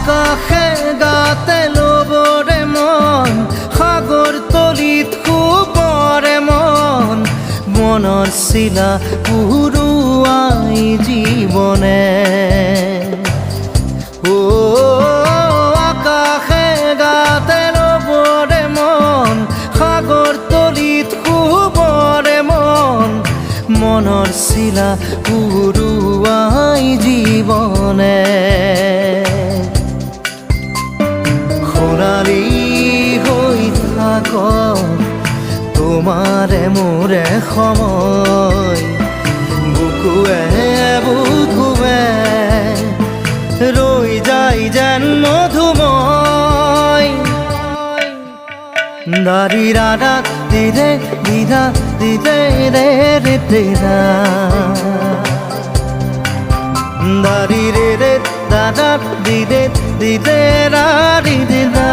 আকাশে গাতে ল'বৰে মন সাগৰ তলিত শুবৰে মন মনৰ চিলা উৰুৱাই জীৱনে আকাশে গাতে ল'বৰে মন সাগৰ তলিত শুবৰে মন মনৰ চিলা উৰুৱাই জীৱনে খৰালি হৈ থাক তোমাৰে মোৰে সময় বুকুৱে বুকুৱে ৰৈ যায় যেন মধুময় দাৰি ৰাধা দিদে দিদা দিদে ৰে ৰে দিদা দাৰি ৰে ৰে দাদা দিদে দিদে ৰা দিদা